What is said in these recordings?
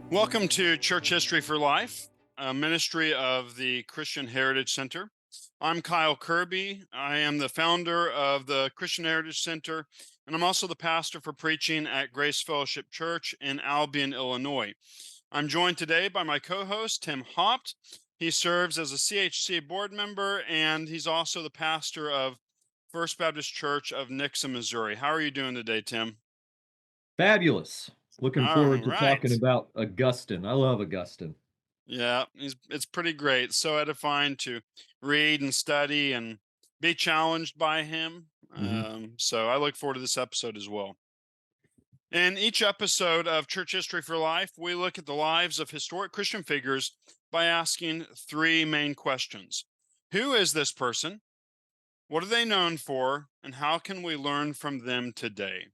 Welcome to Church History for Life, a ministry of the Christian Heritage Center. I'm Kyle Kirby. I am the founder of the Christian Heritage Center, and I'm also the pastor for preaching at Grace Fellowship Church in Albion, Illinois. I'm joined today by my co-host, Tim Haupt. He serves as a CHC board member, and he's also the pastor of First Baptist Church of Nixa, Missouri. How are you doing today, Tim? Fabulous. Looking All forward to right. talking about Augustine. I love Augustine. Yeah, it's pretty great. So edifying to read and study and be challenged by him. So I look forward to this episode as well. In each episode of Church History for Life, we look at the lives of historic Christian figures by asking three main questions. Who is this person? What are they known for? And how can we learn from them today?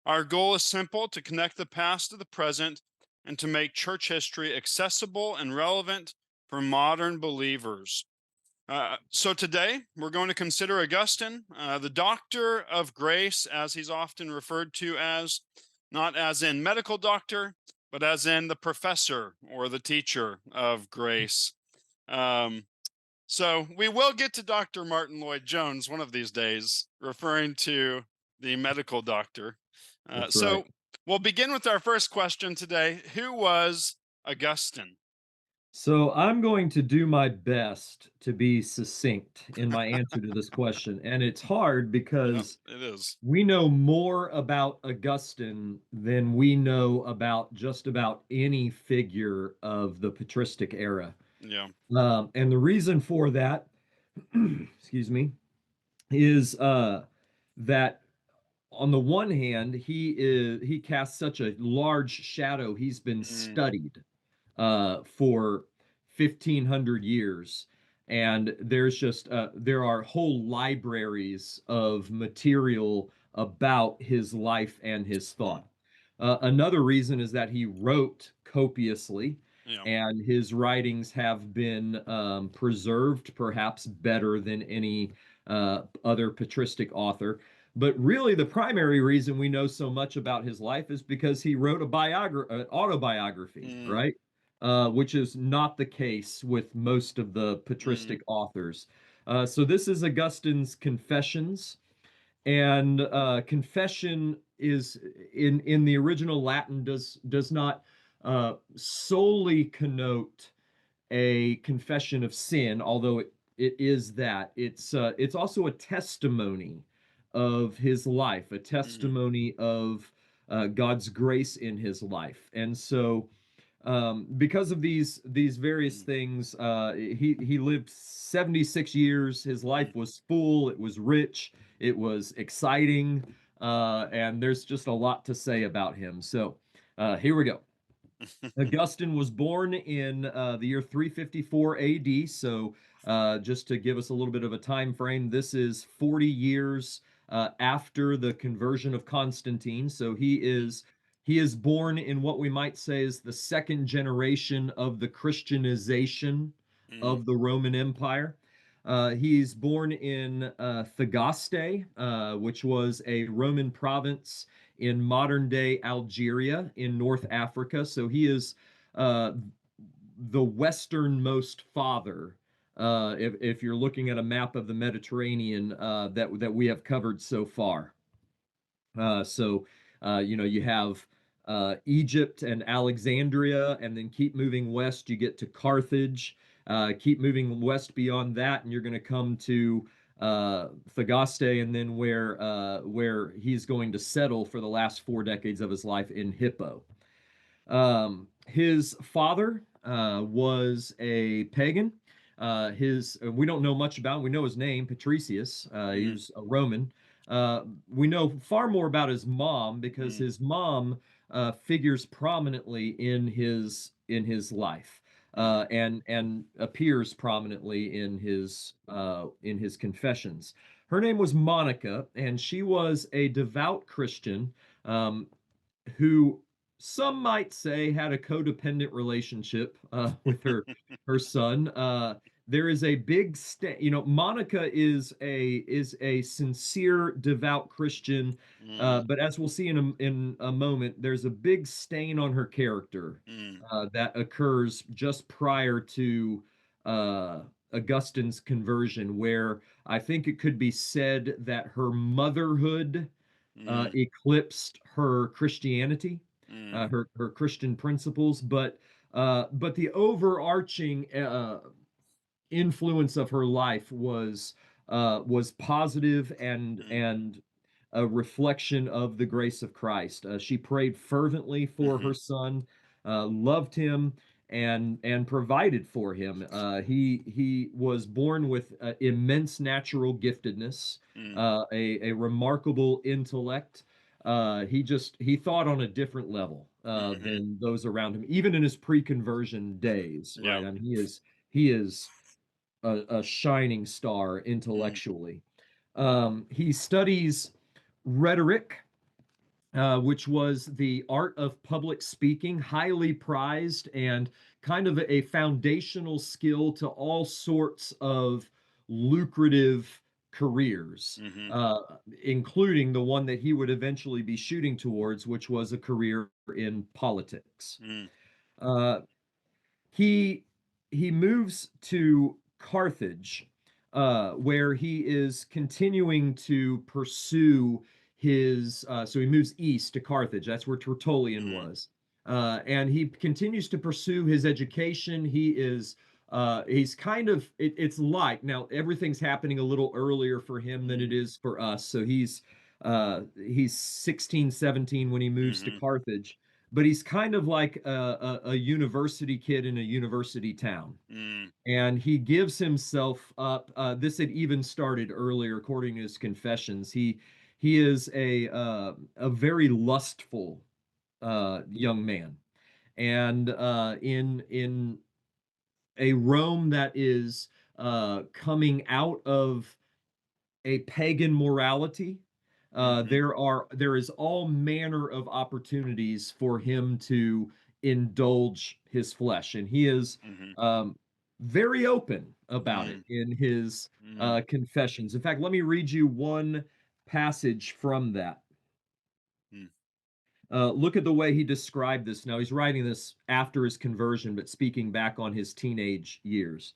Our goal is simple: to connect the past to the present and to make church history accessible and relevant for modern believers. So today we're going to consider Augustine, the doctor of grace, as he's often referred to as, not as in medical doctor, but as in the professor or the teacher of grace. So we will get to Dr. Martin Lloyd-Jones one of these days, referring to the medical doctor. That's So right. we'll begin with our first question today. Who was Augustine? So I'm going to do my best to be succinct in my answer to this question. And it's hard Yep, because it is. we know more about Augustine than we know about just about any figure of the patristic era. Yeah. And the reason for that, excuse me, is that on the one hand, he casts such a large shadow. He's been Mm, studied for 1,500 years, and there are whole libraries of material about his life and his mm, thought. Another reason is that he wrote copiously, yeah. and his writings have been preserved perhaps better than any other patristic author. But really, the primary reason we know so much about his life is because he wrote an autobiography, Mm, right? Which is not the case with most of the mm, patristic authors. So this is Augustine's Confessions, and confession is in the original Latin does not solely connote a confession of sin, although it is that. It's also a testimony of his life, a mm, testimony of God's grace in his life. And so because of these various mm, things, he lived 76 years. His mm. life was full, it was rich, it was exciting, and there's just a lot to say about him. So here we go. Augustine was born in the year 354 AD. So, just to give us a little bit of a time frame, this is 40 years after the conversion of Constantine. So he is born in what we might say is the second generation of the Christianization Mm, of the Roman Empire. He's born in Thagaste, which was a Roman province in modern day Algeria in North Africa. So he is uh, the westernmost father. If you're looking at a map of the Mediterranean that we have covered so far. You have Egypt and Alexandria, and then keep moving west, you get to Carthage. Keep moving west beyond that, and you're going to come to Thagaste, and then where he's going to settle for the last 4 decades of his life in Hippo. His father was a pagan. His We don't know much about him. We know his name, Patricius. He mm, was a Roman. We know far more about his mom because mm, his mom figures prominently in his life mm, and appears prominently in his confessions. Her name was Monica, and she was a devout Christian, um, who some might say had a codependent relationship with her son. There is a big Monica is a sincere, devout Christian, Mm, but as we'll see in a moment, there's a big stain on her character mm, that occurs just prior to uh, Augustine's conversion, where I think it could be said that her motherhood mm, eclipsed her Christianity, mm, her Christian principles, but the overarching influence of her life was positive mm, and a reflection of the grace of Christ. She prayed fervently for mhm, her son, loved him, and provided for him. He was born with immense natural giftedness, mm, a remarkable intellect. He thought on a different level mhm, than those around him, even in his pre-conversion mhm. days. Yeah. Right? I mean, he is a shining star Mm, intellectually. He studies rhetoric, which was the art of public speaking, highly prized and kind of a foundational skill to all sorts of lucrative careers, mhm, including the one that he would eventually be shooting towards, which was a career in politics. mm, Uh, he he moves to Carthage, where he is continuing to pursue his. So he moves east to Carthage. That's where Tertullian mm, was, and he continues to pursue his education. He's kind of it's like now everything's happening a little earlier for him than it mm, is for us. So he's 16, 17 when he moves to mhm, Carthage, but he's kind of like a university kid in a university town. mm, And he gives himself up. This had even started earlier, according to his confessions. He is a very lustful young man, and in a Rome that is coming out of a pagan morality, mhm, there is all manner of opportunities for him to indulge his flesh, and he is mhm, um, very open about it mm, in his mm, confessions. In fact, let me read you one passage from that. mm, Look at the way he described this. Now, he's writing this after his conversion, but speaking back on his teenage years.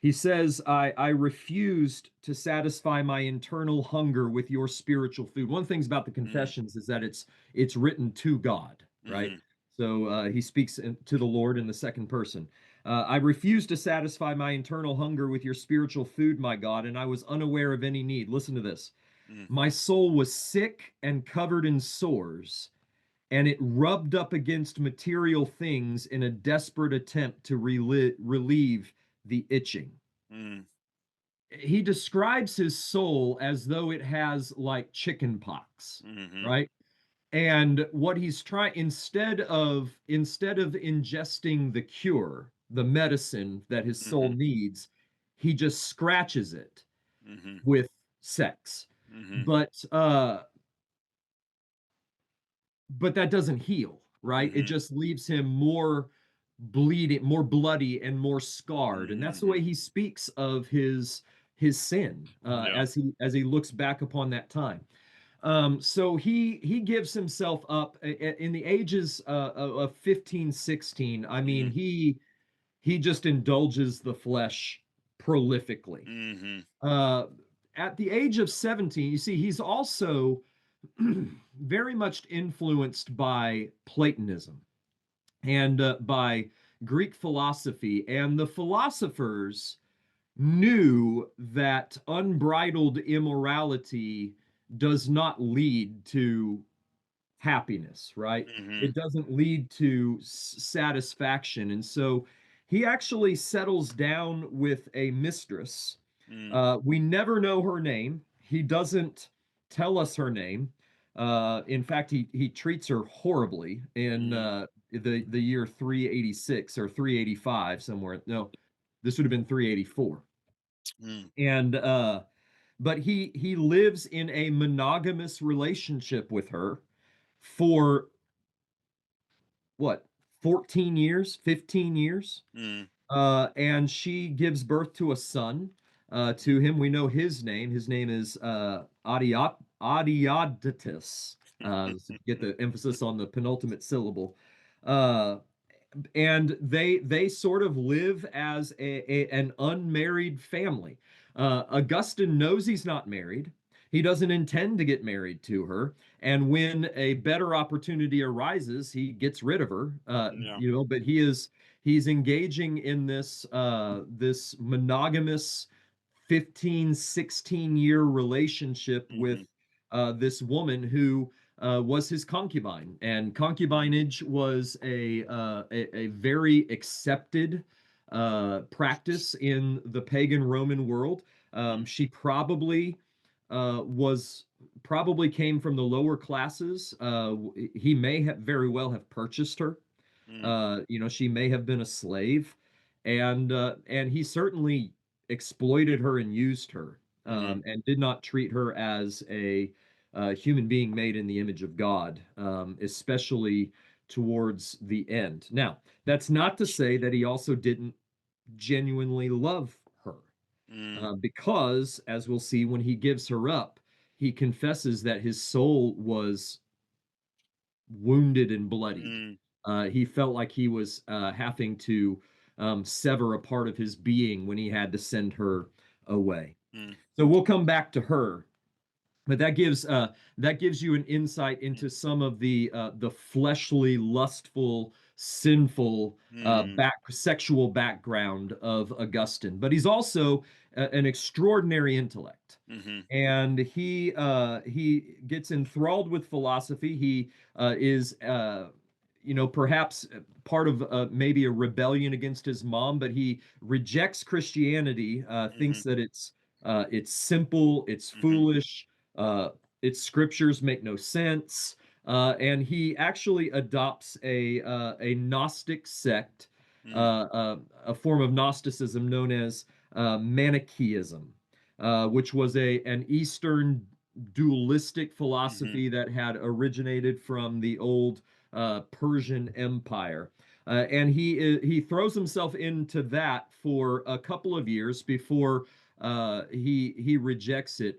He says, I refused to satisfy my internal hunger with your spiritual food. One of the things about the mm, confessions is that it's written to God, right? mhm, So he speaks to the Lord in the second person. I refused to satisfy my internal hunger with your spiritual food, my God, and I was unaware of any need. Listen to this. mm, My soul was sick and covered in sores, and it rubbed up against material things in a desperate attempt to relieve the itching. mm, He describes his soul as though it has like chicken pox, mhm, right? And what he's trying instead of ingesting the cure, the medicine that his soul mhm, needs, he just scratches it mhm, with sex. mhm, But that doesn't heal, right? It mhm, just leaves him more bleeding, more bloody, and more scarred. And that's the way mhm. he speaks of his sin Yeah. as he looks back upon that time. So he gives himself up in the ages of 15, 16. I mean, Mm, he just indulges the flesh prolifically. mhm, Uh, at the age of 17, you see, he's also very much influenced by Platonism and by Greek philosophy. And the philosophers knew that unbridled immorality does not lead to happiness, right? mhm, It doesn't lead to satisfaction. And so he actually settles down with a mistress. mm, We never know her name. He doesn't tell us her name. In fact, he treats her horribly in mm, the year 386 or 385 somewhere. No, this would have been 384. mm, And but he lives in a monogamous relationship with her for what, 14 years, 15 years. Mm. And she gives birth to a son to him. We know his name. His name is Adiodatus. So get the emphasis on the penultimate syllable. Uh, and they sort of live as an unmarried family. Augustine knows he's not married. He doesn't intend to get married to her, and when a better opportunity arises, he gets rid of her. Yeah. But he's engaging in this monogamous 15, 16-year relationship with Hmm. this woman who was his concubine, and concubinage was a very accepted practice in the pagan Roman world. She was probably came from the lower classes. He may have very well have purchased her. Mm. She may have been a slave, and he certainly exploited her and used her, Hmm. and did not treat her as a human being made in the image of God, especially towards the end. Now, that's not to say that he also didn't genuinely love her, Mm. because, as we'll see, when he gives her up, he confesses that his soul was wounded and bloodied. Mm. He felt like he was having to sever a part of his being when he had to send her away. Mm. So we'll come back to her, but that gives you an insight Mm. into some of the fleshly, lustful, sinful Mm. sexual background of Augustine. But he's also an extraordinary intellect, Mhm. and he gets enthralled with philosophy. He is perhaps part of maybe a rebellion against his mom, but he rejects Christianity, Mhm. thinks that it's simple, it's Mhm. foolish, uh, its scriptures make no sense, and he actually adopts a Gnostic sect, Mm. a form of Gnosticism known as Manichaeism, which was an Eastern dualistic Mhm. philosophy that had originated from the old Persian Empire. And he throws himself into that for a couple of years before he rejects it.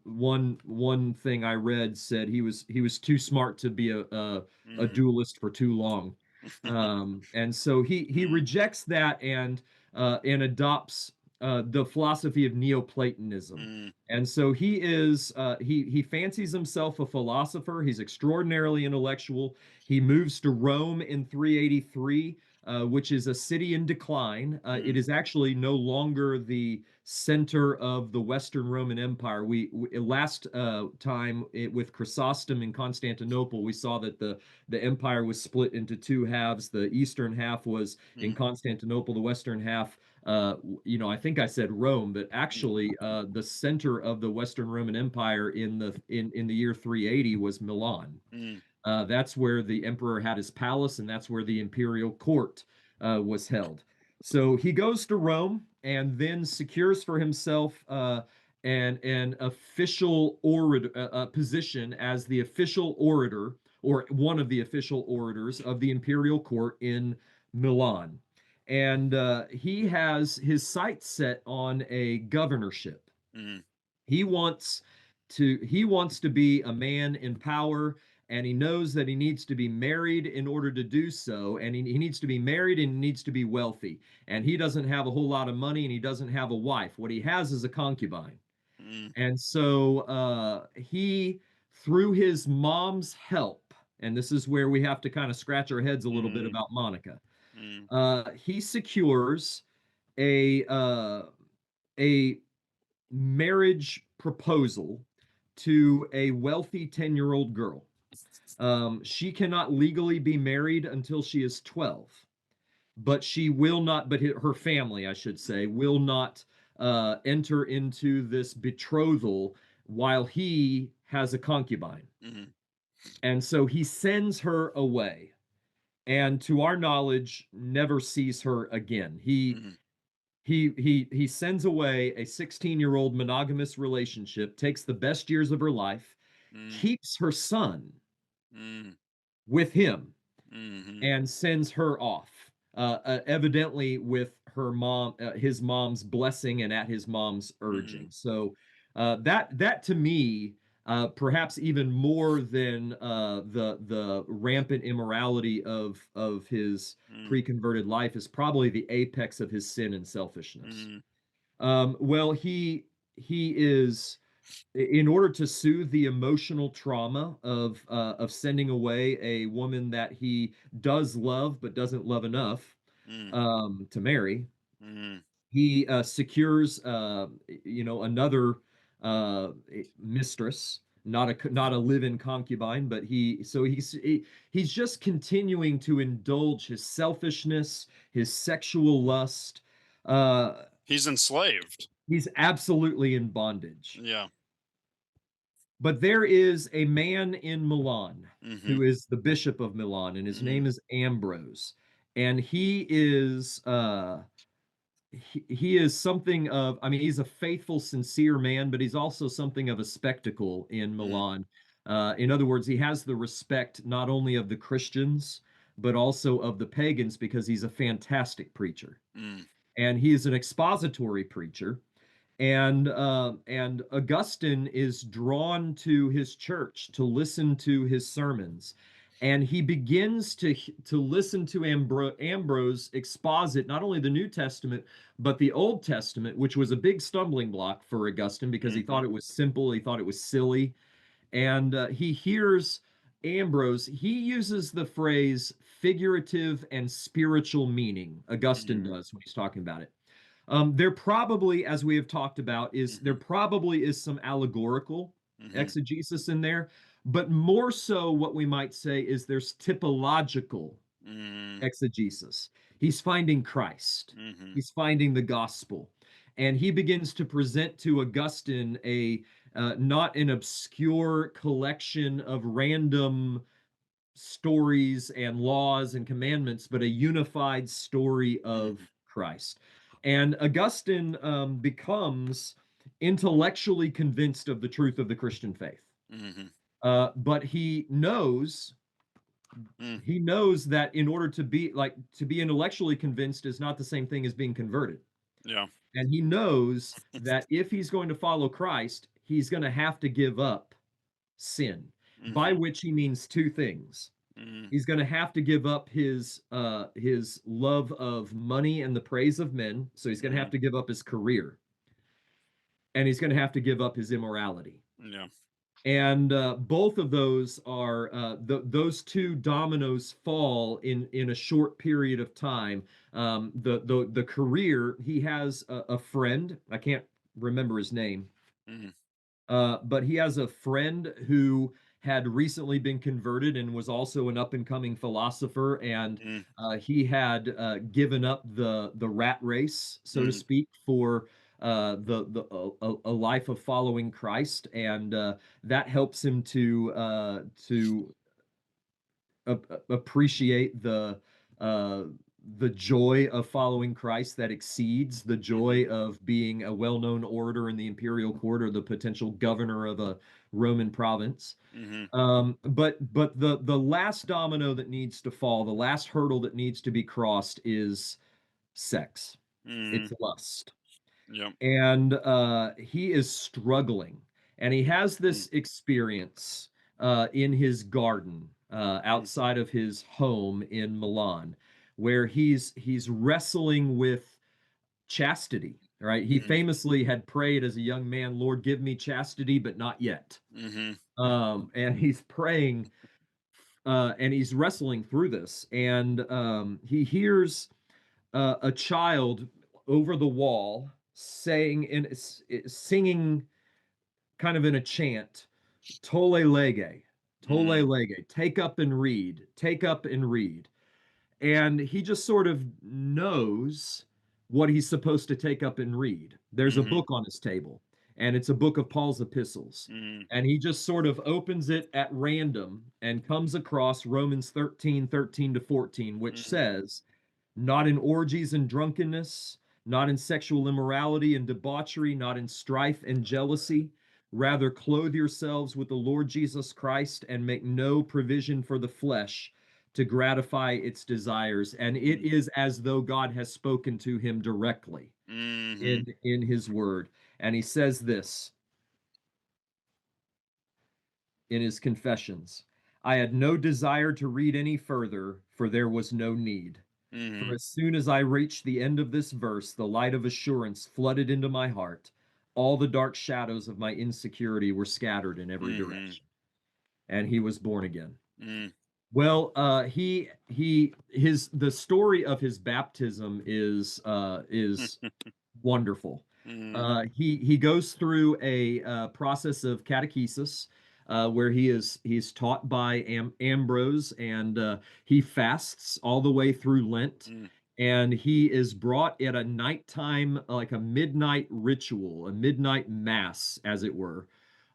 One thing I read said he was too smart to be a Mhm. dualist for too long, and so he Mm. rejects that and adopts the philosophy of Neoplatonism. Mm. And so he fancies himself a philosopher. He's extraordinarily intellectual. He moves to Rome in 383, which is a city in decline. It Mm. is actually no longer the center of the Western Roman Empire. We last time with Chrysostom in Constantinople, we saw that the empire was split into two halves. The eastern half was in Mm. Constantinople. The western half, I think I said Rome, but Mm. actually, the center of the Western Roman Empire in the year 380 was Milan. Mm. That's where the emperor had his palace, and that's where the imperial court was held. So he goes to Rome and then secures for himself an official orator position as the official orator, or one of the official orators of the imperial court in Milan. And he has his sights set on a governorship. Mm. He wants to be a man in power, and he knows that he needs to be married in order to do so, and he needs to be married and he needs to be wealthy, and he doesn't have a whole lot of money and he doesn't have a wife. What he has is a concubine. Mm. And so he, through his mom's help, and this is where we have to kind of scratch our heads a little bit Mm. about Monica. Mm. He secures a a marriage proposal to a wealthy 10-year-old girl. She cannot legally be married until she is 12, but she will not, but her family, I should say, will not enter into this betrothal while he has a concubine. Mm. And so he sends her away, and to our knowledge, never sees her again. He Mm. he sends away a 16-year-old monogamous relationship, takes the best years of her life, Mm. keeps her son Mm. with him, Mhm. and sends her off, evidently with her mom, his mom's blessing, and at his mom's urging. Mm. So that to me, perhaps even more than the rampant immorality of his Mm. pre-converted life, is probably the apex of his sin and selfishness. Mm. Well, he is, in order to soothe the emotional trauma of sending away a woman that he does love but doesn't love enough Mm. to marry. Mm. He secures, another mistress, not a live-in concubine, but he's just continuing to indulge his selfishness, his sexual lust. Uh, He's enslaved. he's absolutely in bondage. Yeah. But there is a man in Milan Mhm. who is the bishop of Milan, and his name Mhm. is Ambrose. And he is something of, I mean, he's a faithful, sincere man, but he's also something of a spectacle in Mm. Milan. In other words, he has the respect not only of the Christians, but also of the pagans, because he's a fantastic preacher. Mm. And he is an expository preacher, and Augustine is drawn to his church to listen to his sermons, and he begins to listen to Ambrose exposit not only the New Testament but the Old Testament, which was a big stumbling block for Augustine because he thought Mhm. it was simple, he thought it was silly, and he hears Ambrose. He uses the phrase figurative and spiritual meaning. Augustine Mhm. does when he's talking about it. There probably, as we have talked about, is there Mhm. probably is some allegorical Mhm. exegesis in there, but more so what we might say is there's typological Mhm. exegesis. He's finding Christ. Mhm. He's finding the gospel. And he begins to present to Augustine a not an obscure collection of random stories and laws and commandments, but a unified story of Mhm. Christ. And Augustine becomes intellectually convinced of the truth of the Christian faith. Mhm. But Mm. he knows that in order to be intellectually convinced is not the same thing as being converted. Yeah. And he knows that if he's going to follow Christ, he's going to have to give up sin, by Mhm. which he means two things. Mhm. He's going to have to give up his love of money and the praise of men. So he's going to have Mhm. to give up his career, and he's going to have to give up his immorality. Yeah. And both of those are those two dominoes fall in a short period of time. The career, he has a friend. I can't remember his name, Mhm. but he has a friend who had recently been converted and was also an up and coming philosopher, and Mm. he had given up the rat race, so to Mhm. speak, for a life of following Christ, and that helps him to appreciate uh, the joy of following Christ that exceeds the Mhm. joy of being a well-known orator in the imperial court or the potential governor of a Roman province. Mhm. But the last domino that needs to fall, the last hurdle that needs to be crossed, is sex. It's Mhm. lust, Yep. and he is struggling, and he has Mm. this experience in his garden Mhm. outside of his home in Milan, where he's wrestling with chastity. Right, he Mhm. famously had prayed as a young man, "Lord, give me chastity, but not yet." Mhm. And he's praying, and he's wrestling through this, and he hears a child over the wall singing kind of in a chant, "Tolle lege, tolle Mhm. lege, take up and read, take up and read." And he just sort of knows what he's supposed to take up and read. There's a Mhm. book on his table, and it's a book of Paul's epistles. Mhm. And he just sort of opens it at random and comes across Romans 13:13 to 14, which Mhm. says, "Not in orgies and drunkenness, not in sexual immorality and debauchery, not in strife and jealousy. Rather, clothe yourselves with the Lord Jesus Christ and make no provision for the flesh to gratify its desires. And it is as though God has spoken to him directly Mm-hmm. in his word. And he says this in his confessions: I had no desire to read any further, for there was no need. For Mm-hmm. as soon as I reached the end of this verse, the light of assurance flooded into my heart. All the dark shadows of my insecurity were scattered in every Mm-hmm. direction. And he was born again. Mm-hmm. Well, the story of his baptism is wonderful. Mm-hmm. He goes through a process of catechesis, where he's taught by Ambrose, and he fasts all the way through Lent, and he is brought at a nighttime, like a midnight ritual, a midnight mass, as it were.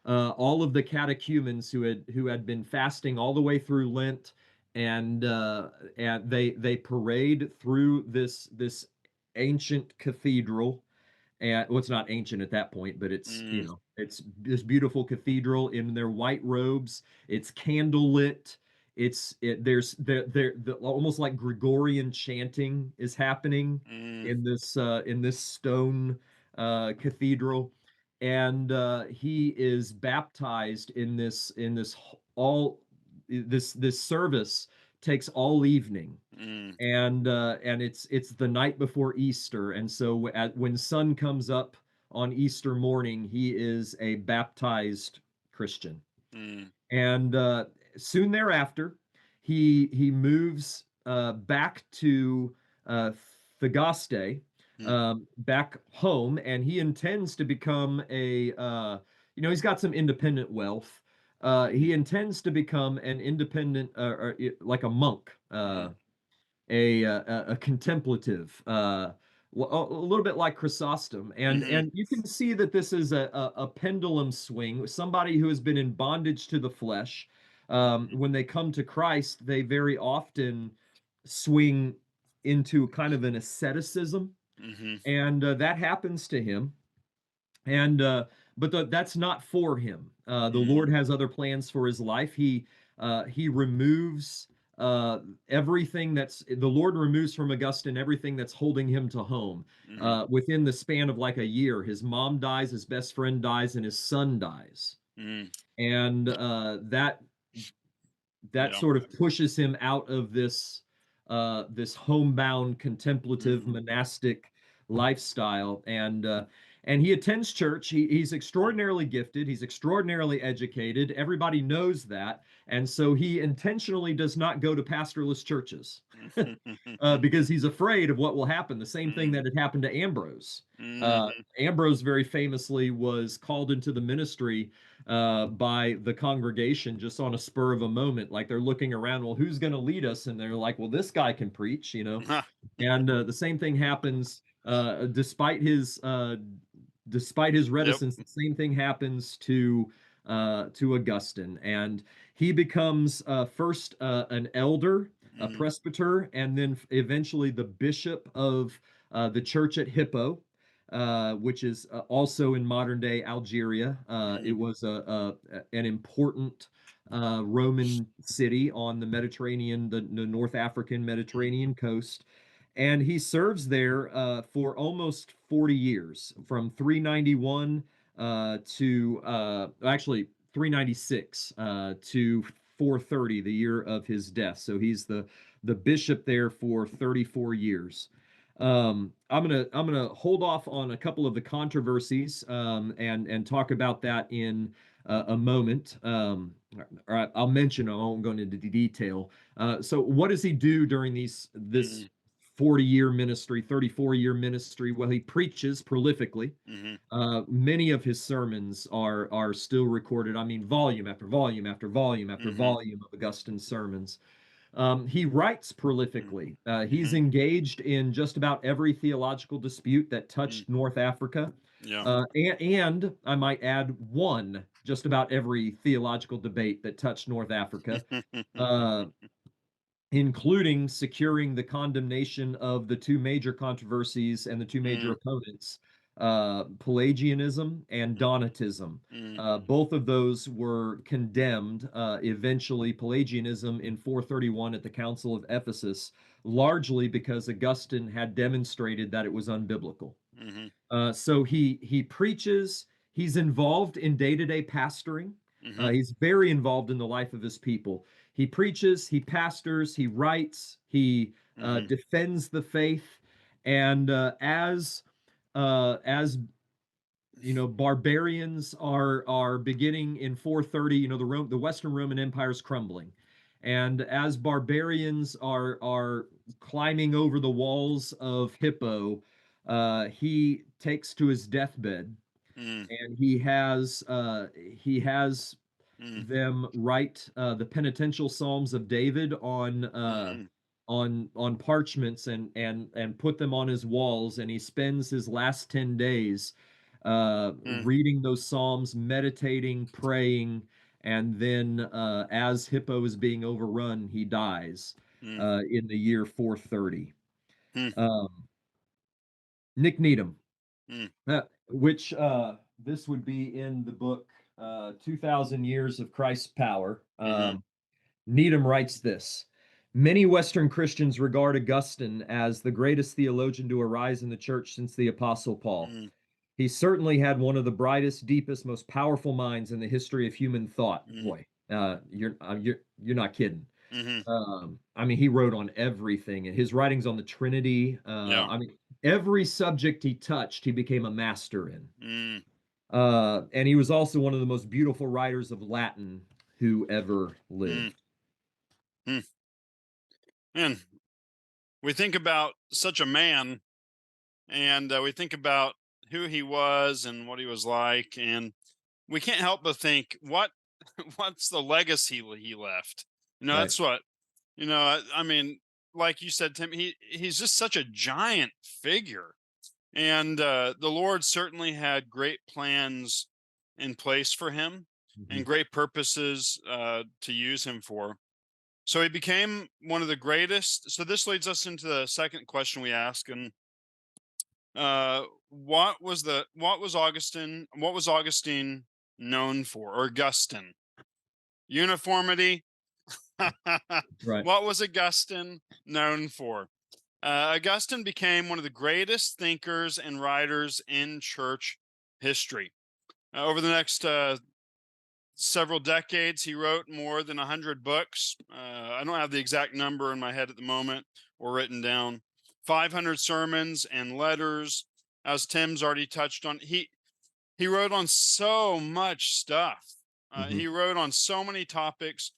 All of the catechumens who had been fasting all the way through Lent, and they parade through this ancient cathedral. And well, it's not ancient at that point, but it's, Mm-hmm. it's this beautiful cathedral in their white robes. It's candle lit. There's the almost like Gregorian chanting is happening Mm-hmm. in this stone cathedral, and he is baptized in this all this service takes all evening, and it's the night before Easter, and so when sun comes up on Easter morning, he is a baptized Christian. Mm-hmm. And soon thereafter, he moves back to uh, Thagaste, back home, and he intends to become he's got some independent wealth. He intends to become an independent, like a monk, a contemplative, a little bit like Chrysostom, and Mm-hmm. you can see that this is a pendulum swing. Somebody who has been in bondage to the flesh, when they come to Christ, they very often swing into kind of an asceticism, Mm-hmm. and that happens to him. And but that's not for him. The Mm-hmm. Lord has other plans for his life. He removes uh, everything that's the Lord removes from Augustine everything that's holding him to home. Mm-hmm. Within the span of like a year, his mom dies, his best friend dies, and his son dies, Mm-hmm. and that Yeah. sort of pushes him out of this homebound contemplative Mm-hmm. monastic lifestyle, and he attends church. He's extraordinarily gifted, he's extraordinarily educated, everybody knows that, and so he intentionally does not go to pastorless churches because he's afraid of what will happen. The same thing that had happened to Ambrose. Mm-hmm. Ambrose very famously was called into the ministry by the congregation just on a spur of a moment. Like they're looking around, well, who's going to lead us? And they're like, well, this guy can preach, you know. And the same thing happens despite his Yep. reticence. The same thing happens to Augustine, and he becomes first an elder, a Mm-hmm. presbyter, and then eventually the bishop of the church at Hippo, which is also in modern day Algeria. It was an important Roman city on the Mediterranean, the North African Mediterranean coast. And he serves there for almost 40 years, from 391 to actually 396 to 430, the year of his death. So he's the bishop there for 34 years. I'm gonna hold off on a couple of the controversies, and talk about that in a moment. Or I'll mention. I won't go into detail. So what does he do during this Mm-hmm. 40-year ministry, 34-year ministry? Well, he preaches prolifically. Mm-hmm. Many of his sermons are still recorded. I mean, volume after volume after volume after Mm-hmm. volume of Augustine's sermons. He writes prolifically. He's Mm-hmm. engaged in just about every theological dispute that Mm. touched North Africa, Yeah. and I might add one just about every theological debate that touched North Africa. Uh, including securing the condemnation of the two major controversies and the two major mm, opponents, Pelagianism and Donatism. mm, Both of those were condemned eventually, Pelagianism in 431 at the Council of Ephesus, largely because Augustine had demonstrated that it was unbiblical. mhm, So he preaches. He's involved in day-to-day pastoring. mhm, He's very involved in the life of his people. He preaches, he pastors, he writes, he mhm, defends the faith, and as barbarians are beginning in 430. The Western Roman Empire is crumbling, and as barbarians are climbing over the walls of Hippo, he takes to his deathbed, mm, and he has mm, them write the penitential Psalms of David mhm, on parchments, and put them on his walls, and he spends his last 10 days mm, reading those Psalms, meditating, praying, and then as Hippo is being overrun, he dies mm, in the year 430. mm, Um, Nick Needham, mm, which this would be in the book 2000 Years of Christ's Power. mhm, Needham writes this: Many Western Christians regard Augustine as the greatest theologian to arise in the church since the Apostle Paul. mm, He certainly had one of the brightest, deepest, most powerful minds in the history of human thought. mm, Boy, you're not kidding. mhm, I mean, he wrote on everything, and his writings on the Trinity. yeah, I mean, every subject he touched, he became a master in. mm, And he was also one of the most beautiful writers of Latin who ever mm, lived. mm. And we think about such a man, and we think about who he was and what he was like, and we can't help but think, what's the legacy he left? Right. That's what I mean. Like you said, Tim, he's just such a giant figure, and the Lord certainly had great plans in place for him Mhm. and great purposes to use him for. So he became one of the greatest. So this leads us into the second question we ask, and what was Augustine known for, or Augustine? Uniformity. Right. What was Augustine known for? Augustine became one of the greatest thinkers and writers in church history. Over the next several decades, he wrote more than 100 books. I don't have the exact number in my head at the moment or written down. 500 sermons and letters, as Tim's already touched on. He wrote on so much stuff. Mhm. He wrote on so many topics,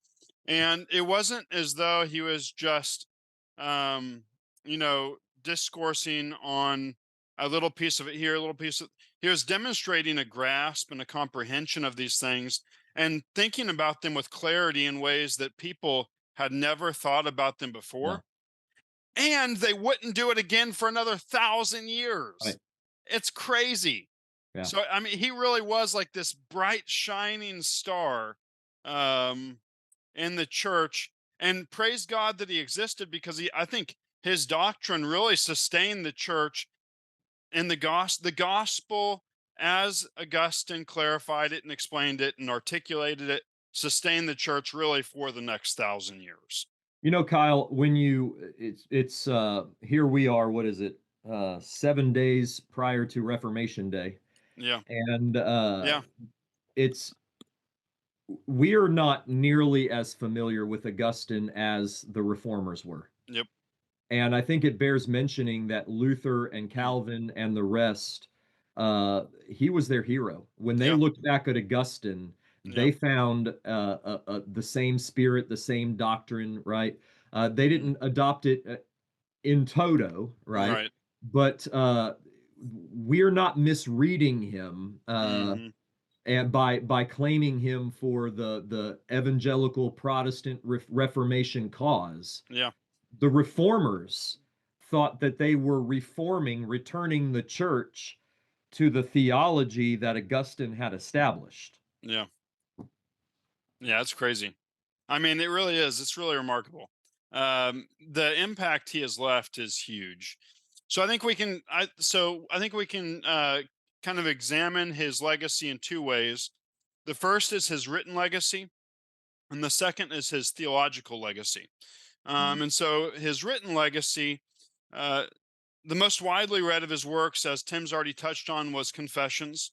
and it wasn't as though he was just, um, discoursing on a little piece of it here, a little piece of. He was demonstrating a grasp and a comprehension of these things, and thinking about them with clarity in ways that people had never thought about them Yeah. before, and they wouldn't do it again for another 1,000 years. Right. It's crazy. Yeah. So I mean, he really was like this bright shining star um in the church, and praise God that he existed, because I think his doctrine really sustained the church in the gospel as Augustine clarified it and explained it and articulated it, sustained the church really for the next 1,000 years. Kyle, when it's here we are, what is it? 7 days prior to Reformation Day. Yeah. And Yeah. it's we're not nearly as familiar with Augustine as the reformers were. Yep. And I think it bears mentioning that Luther and Mm, Calvin and the rest, he was their hero. When they yeah. looked back at Augustine, Yeah. they found the same spirit, the same doctrine, right? They Mm, didn't adopt it in toto, right? right. But we're not misreading him Hmm. and by claiming him for the evangelical Protestant Reformation cause. Yeah. The reformers thought that they were reforming, returning the church to the theology that Augustine had established. Yeah. Yeah, it's crazy. I mean, it really is. It's really remarkable. the impact he has left is huge. So I think we can. I think we can kind of examine his legacy in two ways. The first is his written legacy, and the second is his theological legacy. And so his written legacy, uh, the most widely read of his works, as Tim's already touched on, was Confessions,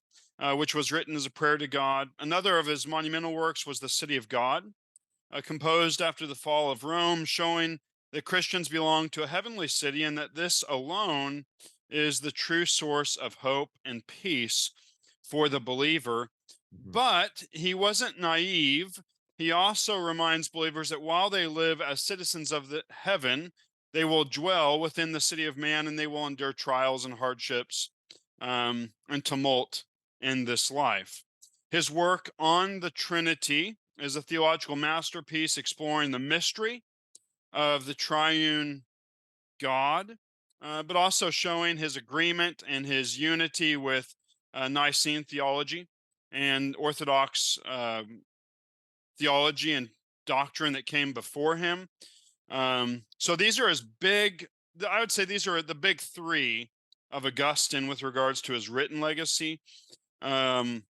which was written as a prayer to God. Another of his monumental works was The City of God, composed after the fall of Rome, showing that Christians belong to a heavenly city and that this alone is the true source of hope and peace for the believer. Mhm. But he wasn't naive. He also reminds believers that while they live as citizens of the heaven, they will dwell within the city of man and they will endure trials and hardships and tumult in this life. His work on the Trinity is a theological masterpiece exploring the mystery of the triune God, but also showing his agreement and his unity with Nicene theology and orthodox theology and doctrine that came before him. So these are his big, I would say these are the big three of Augustine with regards to his written legacy. Um,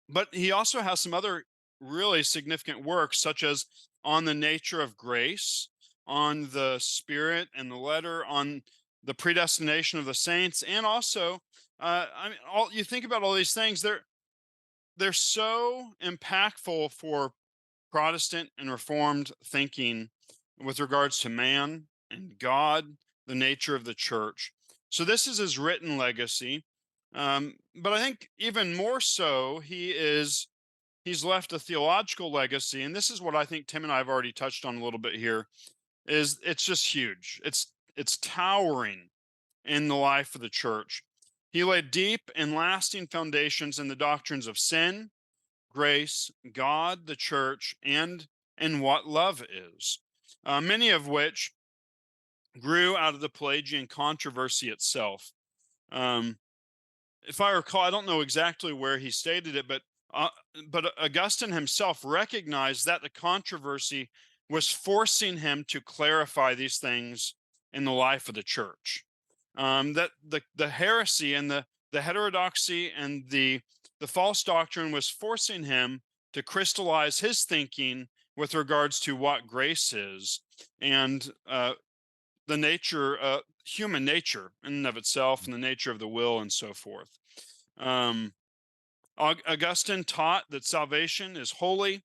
but he also has some other really significant works, such as On the Nature of Grace, on the Spirit and the Letter, on the predestination of the saints, and also, I mean, all you think about all these things, they're so impactful for Protestant and Reformed thinking with regards to man and God, the nature of the church. So this is his written legacy. But I think even more so, he's left a theological legacy, and this is what I think Tim and I have already touched on a little bit here. Is it's just huge. It's towering in the life of the church. He laid deep and lasting foundations in the doctrines of sin, grace, God, the church, and what love is, many of which grew out of the Pelagian controversy itself. Um, if I recall, I don't know exactly where he stated it, uh, but Augustine himself recognized that the controversy was forcing him to clarify these things in the life of the church. That the heresy and the heterodoxy and the false doctrine was forcing him to crystallize his thinking with regards to what grace is and the nature, human nature in and of itself, and the nature of the will, and so forth. Um, Augustine taught that salvation is holy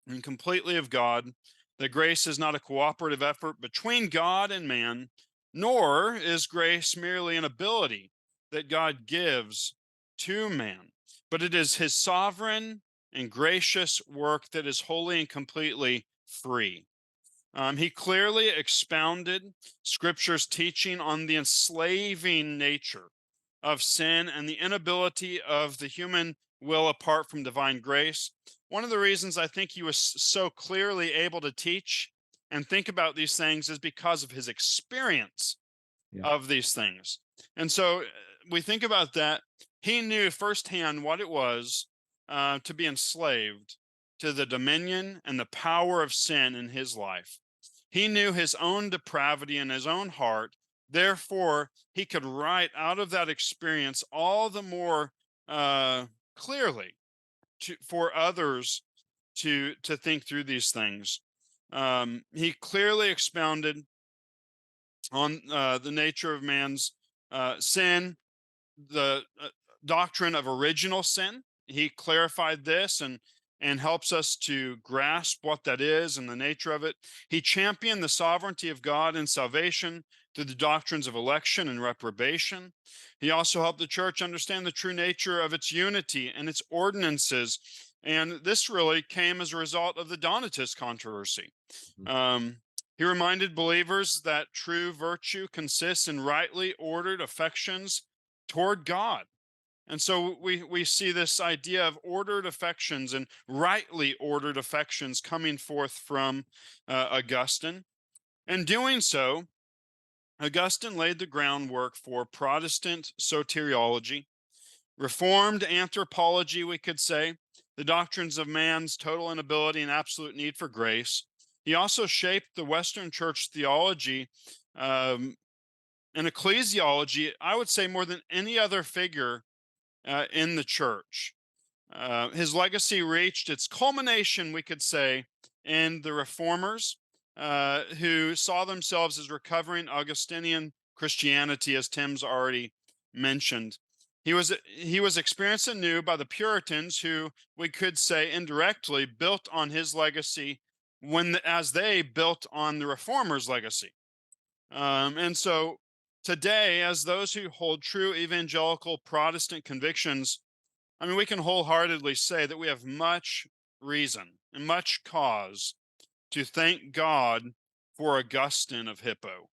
and completely of God, that grace is not a cooperative effort between God and man, nor is grace merely an ability that God gives to man, but it is his sovereign and gracious work that is wholly and completely free. He clearly expounded Scripture's teaching on the enslaving nature of sin and the inability of the human will apart from divine grace. One of the reasons I think he was so clearly able to teach and think about these things is because of his experience Yeah. of these things. And so we think about that. He knew firsthand what it was to be enslaved to the dominion and the power of sin in his life. He knew his own depravity in his own heart. Therefore, he could write out of that experience all the more clearly for others to think through these things. He clearly expounded on the nature of man's sin, the doctrine of original sin. He clarified this and helps us to grasp what that is and the nature of it. He championed the sovereignty of God in salvation through the doctrines of election and reprobation. He also helped the church understand the true nature of its unity and its ordinances. And this really came as a result of the Donatist controversy. Mhm. He reminded believers that true virtue consists in rightly ordered affections toward God. And so we see this idea of ordered affections and rightly ordered affections coming forth from Augustine. In doing so, Augustine laid the groundwork for Protestant soteriology, Reformed anthropology, we could say, the doctrines of man's total inability and absolute need for grace, He also shaped the Western church theology um, and ecclesiology, I would say, more than any other figure in the church. His legacy reached its culmination, we could say, in the reformers who saw themselves as recovering Augustinian Christianity, as Tim's already mentioned. He was experienced anew by the Puritans, who we could say indirectly built on his legacy as they built on the reformers' legacy. And so today, as those who hold true evangelical Protestant convictions, I mean, we can wholeheartedly say that we have much reason and much cause to thank God for Augustine of Hippo.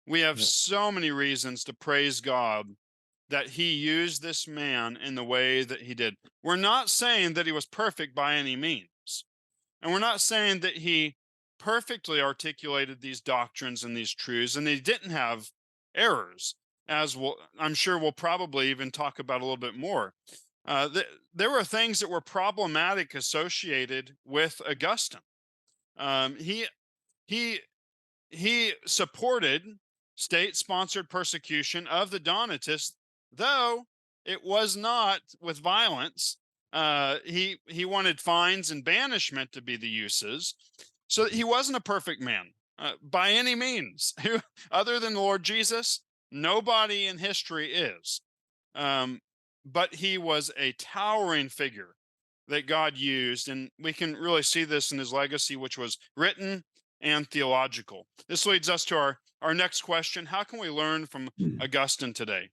We have Yep. so many reasons to praise God that he used this man in the way that he did. We're not saying that he was perfect by any means. And we're not saying that he perfectly articulated these doctrines and these truths and he didn't have errors, as I'm sure we'll probably even talk about a little bit more. There were things that were problematic associated with Augustine. Um, he he he supported state-sponsored persecution of the Donatists, though it was not with violence. He wanted fines and banishment to be the uses. So he wasn't a perfect man by any means. Other than the Lord Jesus, nobody in history is. Um, but he was a towering figure that God used, and we can really see this in his legacy, which was written and theological. This leads us to our next question. How can we learn from Augustine today?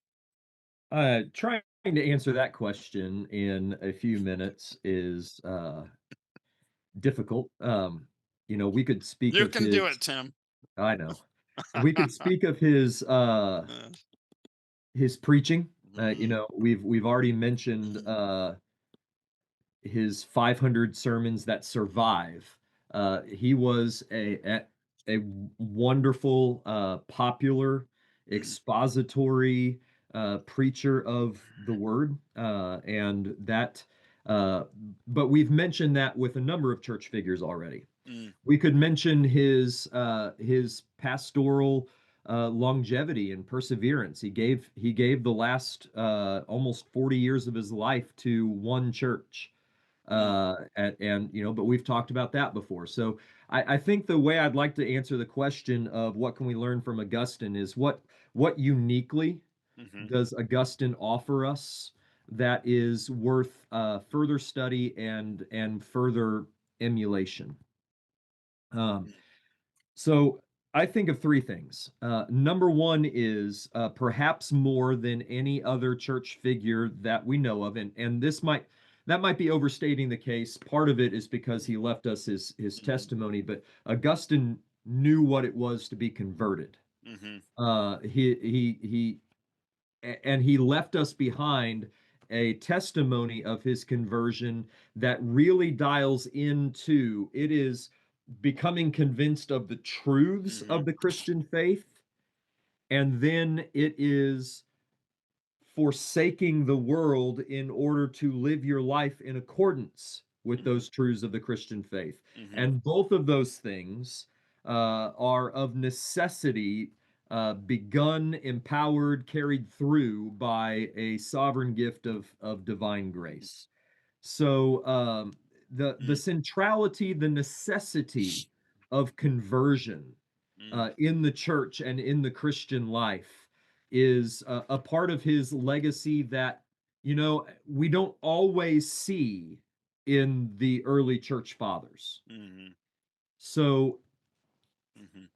Trying to answer that question in a few minutes is difficult. We could speak You of can do his. it, Tim. I know. We could speak of Uh, his preaching. mhm, We've already mentioned mhm, his 500 sermons that survive. He was a wonderful, popular, mhm, expository preacher of the word, and that. Uh, but we've mentioned that with a number of church figures already. mm, We could mention his pastoral longevity and perseverance. He gave the last almost 40 years of his life to one church, mm, but we've talked about that before. So I think the way I'd like to answer the question of what can we learn from Augustine is what uniquely mhm, does Augustine offer us that is worth further study and further emulation. Um, mm, so I think of three things. Number one is perhaps more than any other church figure that we know of, and that might be overstating the case. Part of it is because he left us his mhm, testimony, but Augustine knew what it was to be converted. mhm, He left us behind a testimony of his conversion that really dials into it is becoming convinced of the truths mhm, of the Christian faith, and then it is forsaking the world in order to live your life in accordance with mhm, those truths of the Christian faith. mhm, And both of those things are of necessity begun, empowered, carried through by a sovereign gift of divine grace. So the mm, centrality, the necessity of conversion mm, in the church and in the Christian life is a part of his legacy that we don't always see in the early church fathers. mhm, So mhm,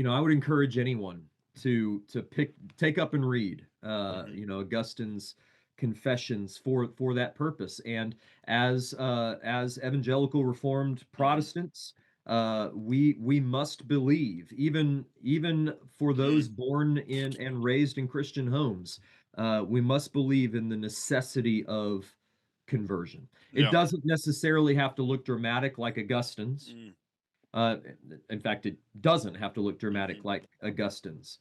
I would encourage anyone to take up and read, mhm, Augustine's Confessions for that purpose. And as evangelical Reformed mhm, Protestants, we must believe, even for those mm. born in and raised in Christian homes, we must believe in the necessity of conversion. It Yeah. doesn't necessarily have to look dramatic like Augustine's. Mm, Uh, in fact, it doesn't have to look dramatic mhm, like Augustine's,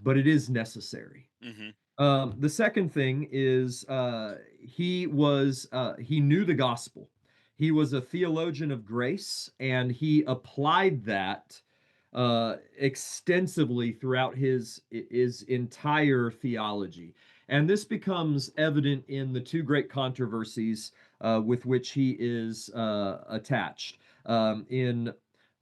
but it is necessary. mhm, The second thing is he knew the gospel. He was a theologian of grace, and he applied that extensively throughout his entire theology. And this becomes evident in the two great controversies with which he is attached. In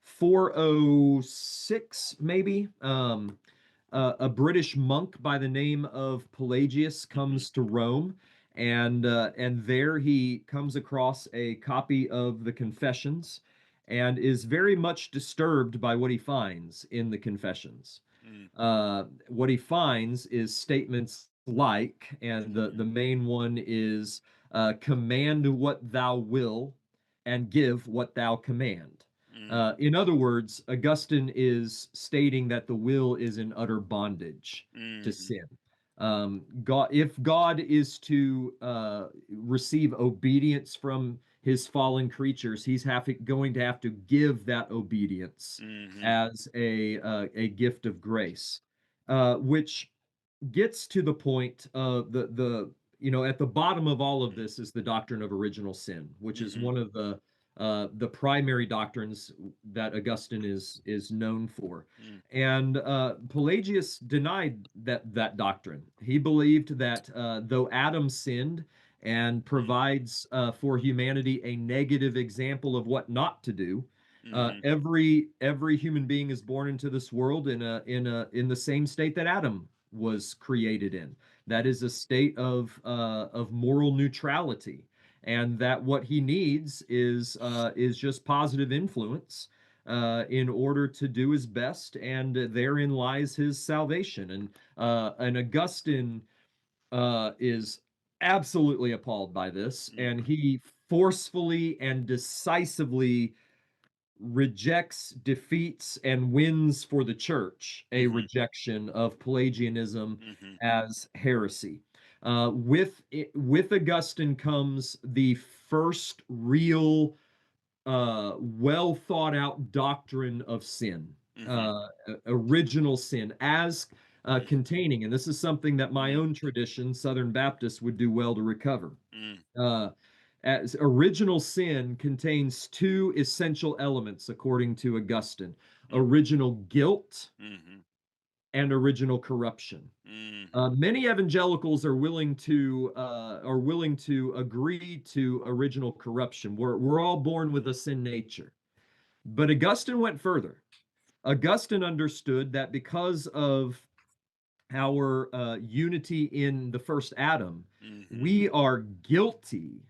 406, maybe, a British monk by the name of Pelagius Mhm. comes to Rome, and there he comes across a copy of the Confessions, and is very much disturbed by what he finds in the Confessions. Mm. What he finds is statements like, and the Mhm. main one is, command what thou will, and give what thou command. Mm. In other words, Augustine is stating that the will is in utter bondage to Mhm. sin. If God is to receive obedience from his fallen creatures, he's going to have to give that obedience Mhm. as a gift of grace, which gets to the point of at the bottom of all of this is the doctrine of original sin, which is Mhm. one of the primary doctrines that Augustine is known for. Mm. And Pelagius denied that doctrine. He believed that though Adam sinned and Mm. provides for humanity a negative example of what not to do, Mhm. every human being is born into this world in the same state that Adam was created in. That is a state of moral neutrality, and that what he needs is just positive influence in order to do his best, and therein lies his salvation. And Augustine is absolutely appalled by this, and Mhm. he forcefully and decisively rejects, defeats, and wins for the church a Mhm. rejection of Pelagianism Mhm. as heresy. With Augustine comes the first real, well thought out doctrine of sin, Mhm. original sin, as Mhm. containing, and this is something that my Mm. own tradition, Southern Baptist, would do well to recover. Mm. Uh, as original sin contains two essential elements, according to Augustine: Mm. original guilt Mhm. and original corruption. Mhm. Many evangelicals are willing to agree to original corruption. We're all born with a sin nature, but Augustine went further. Augustine understood that because of our unity in the first Adam, Mhm. we are guilty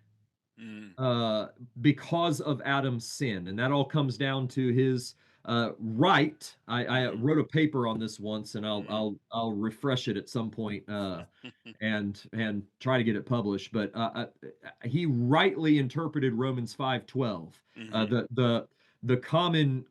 Mm. uh, because of Adam's sin, and that all comes down to his right. I Mhm. wrote a paper on this once, and I'll Mhm. I'll I'll refresh it at some point, and try to get it published. But he rightly interpreted Romans 5:12. Uh, Mhm. the the the common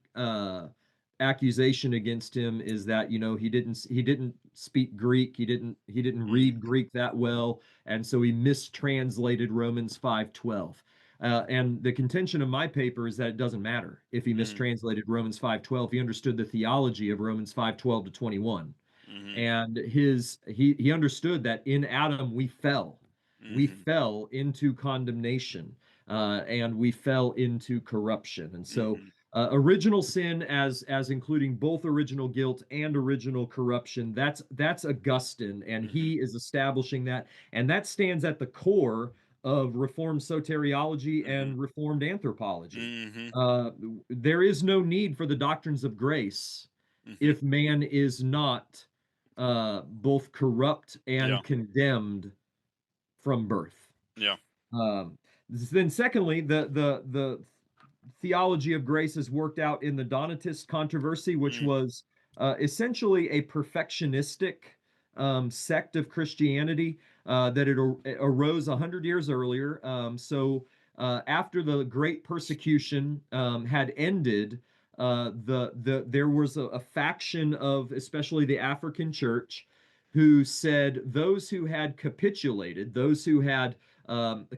accusation against him is that he didn't speak Greek, he didn't Mhm. read Greek that well, and so he mistranslated Romans 5:12. And the contention of my paper is that it doesn't matter if he Mm. mistranslated Romans 5:12. He understood the theology of Romans 5:12 to 21, Mhm. and he understood that in Adam we Mhm. fell into condemnation, and we fell into corruption. And so Mhm. original sin, as including both original guilt and original corruption, that's Augustine, and Mhm. he is establishing that, and that stands at the core of Reformed soteriology Mhm. and Reformed anthropology. Mhm. uh, there is no need for the doctrines of grace Mhm. if man is not both corrupt Yeah. and condemned from birth. Yeah. Um, then, secondly, the theology of grace is worked out in the Donatist controversy, which Mm. was essentially a perfectionistic sect of Christianity that it arose 100 years earlier. So after the Great Persecution had ended, there was a faction of especially the African church who said those who had capitulated, those who had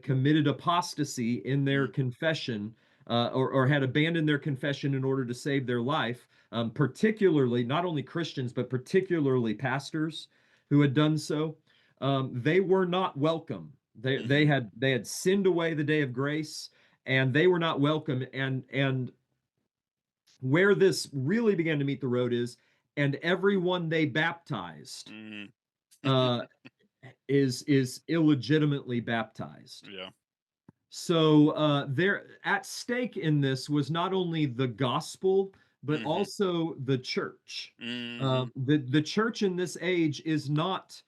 committed apostasy in their Mm. confession, or had abandoned their confession in order to save their life, particularly not only Christians, but particularly pastors who had done so, they were not welcome. They Mhm. had they had sinned away the day of grace, and they were not welcome. And where this really began to meet the road is, and everyone they baptized Mm. uh, is illegitimately baptized. Yeah. So there at stake in this was not only the gospel, but Mhm. also the church. Mhm. The church in this age is not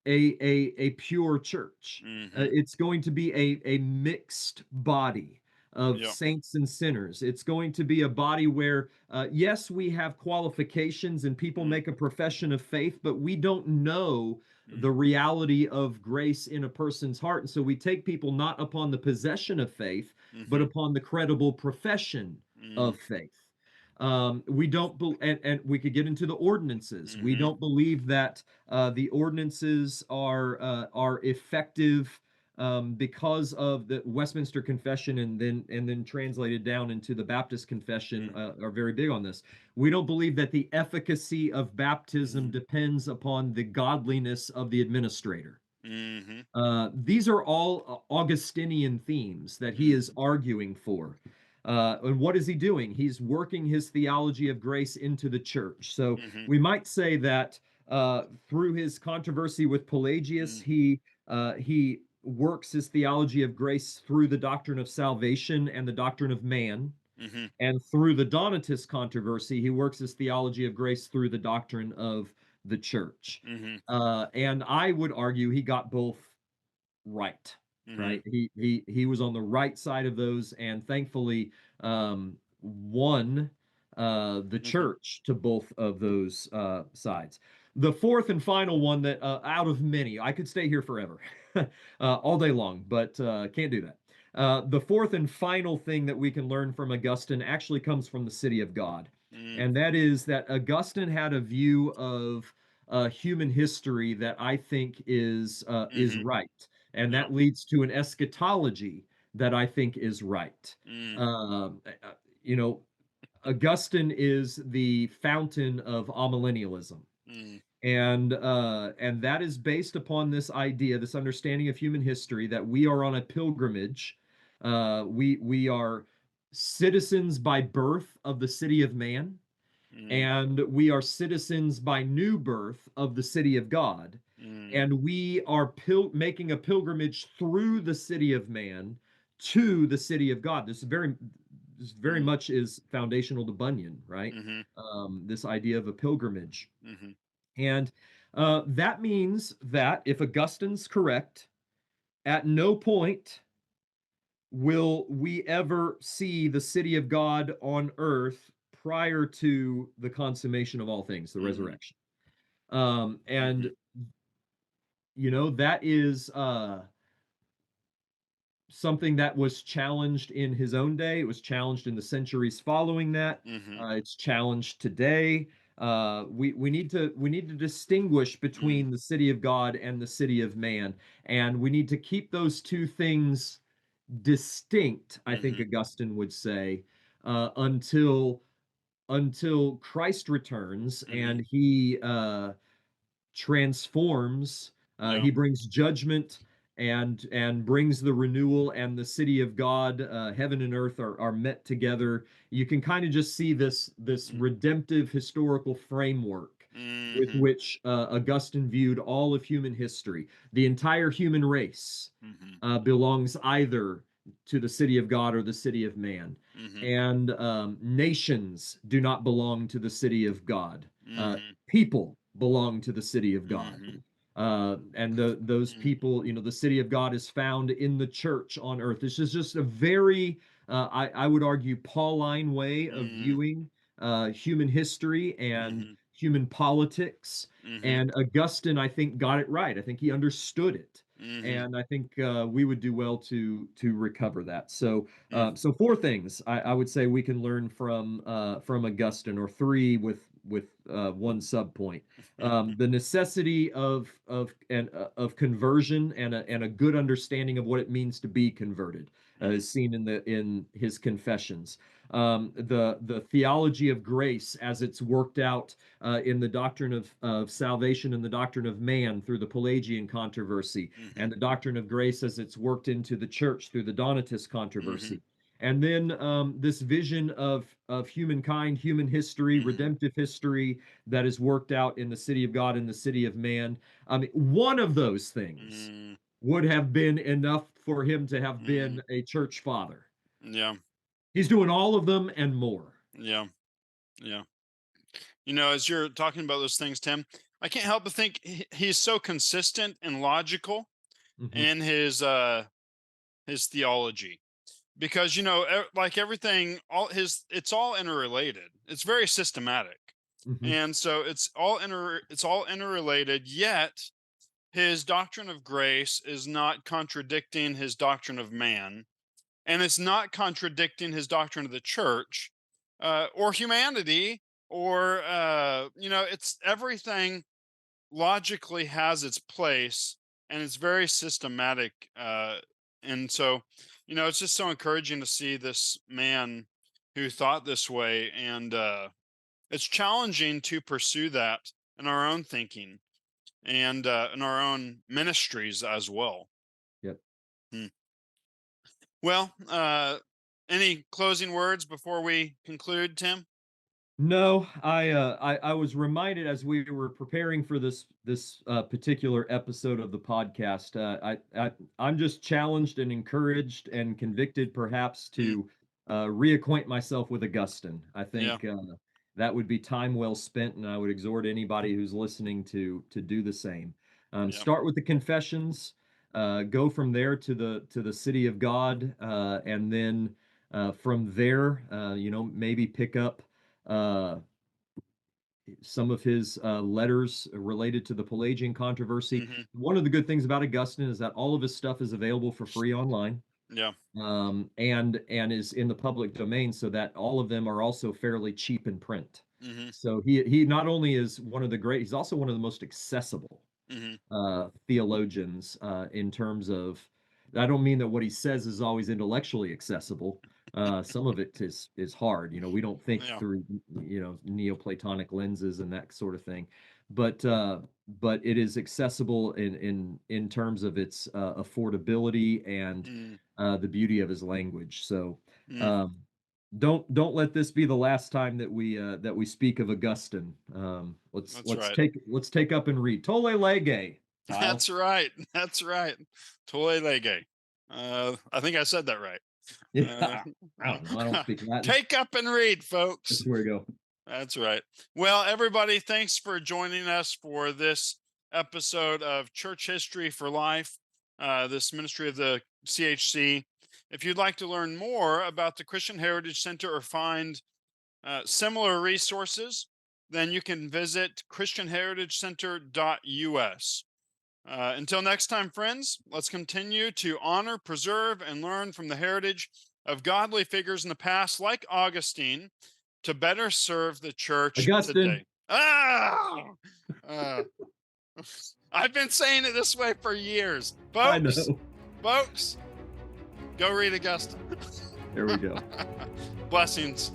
a pure church. Mhm. It's going to be a mixed body of Yep. saints and sinners. It's going to be a body where, yes, we have qualifications and people Mm. make a profession of faith, but we don't know Mm. the reality of grace in a person's heart. And so we take people not upon the possession of faith, but Mhm. upon the credible profession Mm. of faith. We don't, and we could get into the ordinances. We Mhm. don't believe that the ordinances are effective because of the Westminster Confession, and then translated down into the Baptist Confession Mm. are very big on this. We don't believe that the efficacy of baptism Mhm. depends upon the godliness of the administrator. Mhm. These are all Augustinian themes that he is Mhm. arguing for. And what is he doing? He's working his theology of grace into the church. So Mhm. we might say that through his controversy with Pelagius, Mm. he works his theology of grace through the doctrine of salvation and the doctrine of man. Mhm. And through the Donatist controversy, he works his theology of grace through the doctrine of the church. Mhm. And I would argue he got both right. Mhm. Right. He was on the right side of those, and thankfully won the Mhm. church to both of those sides. The fourth and final one that out of many, I could stay here forever, all day long, but can't do that. The fourth and final thing that we can learn from Augustine actually comes from the city of God, Mm. and that is that Augustine had a view of human history that I think is Mhm. right, and Yeah. that leads to an eschatology that I think is right. Mm. Um, uh, you know, Augustine is the fountain of amillennialism, Mm. and that is based upon this idea, this understanding of human history, that we are on a pilgrimage. We are citizens by birth of the city of man, Mm. and we are citizens by new birth of the city of God. Mm. And we are making a pilgrimage through the city of man to the city of God. This very Mm. much is foundational to Bunyan, right? Mhm. This idea of a pilgrimage. Mhm. And that means that if Augustine's correct, at no point will we ever see the city of God on earth prior to the consummation of all things, the Mhm. resurrection. And Mhm. that is something that was challenged in his own day. It was challenged in the centuries following that. Mhm. It's challenged today. We need to distinguish Mm. between the city of God and the city of man, and we need to keep those two things distinct. I think Mhm. Augustine would say until Christ returns Mhm. and he transforms. Yeah. He brings judgment and brings the renewal, and the city of God, heaven and earth are met together. You can kind of just see this Mm. redemptive historical framework with Mhm. which Augustine viewed all of human history. The entire human race Mhm. belongs either to the city of God or the city of man. Mhm. And nations do not belong to the city of God. Mhm. People belong to the city of God. Mhm. And those Mm. people, the city of God is found in the church on earth. This is just a very, I would argue, Pauline way of Mm. viewing human history and Mhm. human politics. Mhm. And Augustine, I think, got it right. I think he understood it, Mhm. and I think we would do well to recover that. So, Mm. four things I would say we can learn from Augustine, or three with one subpoint: the necessity of conversion, and a good understanding of what it means to be converted, Mm. is seen in his confessions. The theology of grace as it's worked out in the doctrine of salvation and the doctrine of man through the Pelagian controversy, Mhm. and the doctrine of grace as it's worked into the church through the Donatist Mhm. controversy. And then this vision of humankind, human history, Hmm. redemptive history that is worked out in the city of God and the city of man. I mean, one of those things Mm, would have been enough for him to have mm, been a church father. yeah, He's doing all of them and more. yeah, yeah. As you're talking about those things, Tim, I can't help but think he's so consistent and logical Hmm. in his theology, because like everything, it's all interrelated. It's very systematic, Hmm. and so it's all interrelated. Yet his doctrine of grace is not contradicting his doctrine of man, and it's not contradicting his doctrine of the church, or humanity, or it's everything logically has its place, and it's very systematic. And so, it's just so encouraging to see this man who thought this way, and it's challenging to pursue that in our own thinking, and in our own ministries as well. Yep. Hmm. Well, any closing words before we conclude, Tim? No, I was reminded as we were preparing for this particular episode of the podcast. I'm just challenged and encouraged and convicted, perhaps, Mm, to reacquaint myself with Augustine. I yeah, think that would be time well spent, and I would exhort anybody who's listening to do the same. yeah. Start with the Confessions, go from there to the City of God, and then from there, maybe pick up uh, some of his letters related to the Pelagian controversy. Hmm. One of the good things about Augustine is that all of his stuff is available for free online, Yeah. and is in the public domain, so that all of them are also fairly cheap in print. Hmm. So he not only is one of the great, he's also one of the most accessible Hmm. theologians in terms of. I don't mean that what he says is always intellectually accessible. Some of it is hard. We don't think Yeah. through Neoplatonic lenses and that sort of thing, but it is accessible in terms of its affordability and Mm, the beauty of his language. So mm, um, don't let this be the last time that we speak of Augustine. Let's that's let's right. take let's take up and read Tolle Lege, Kyle. That's right. That's right. Toy lege. I think I said that right. Uh, Yeah, I don't know. I don't speak Latin. take up and read, That's folks. where we go. That's right. Well, everybody, thanks for joining us for this episode of Church History for Life, this ministry of the CHC. If you'd like to learn more about the Christian Heritage Center or find similar resources, then you can visit christianheritagecenter.us. Until next time, friends, let's continue to honor, preserve, and learn from the heritage of godly figures in the past, like Augustine, to better serve the church Augustine. today. Ah! Uh, I've been saying it this way for years. I Folks, know. folks, go read Augustine. There we go. Blessings.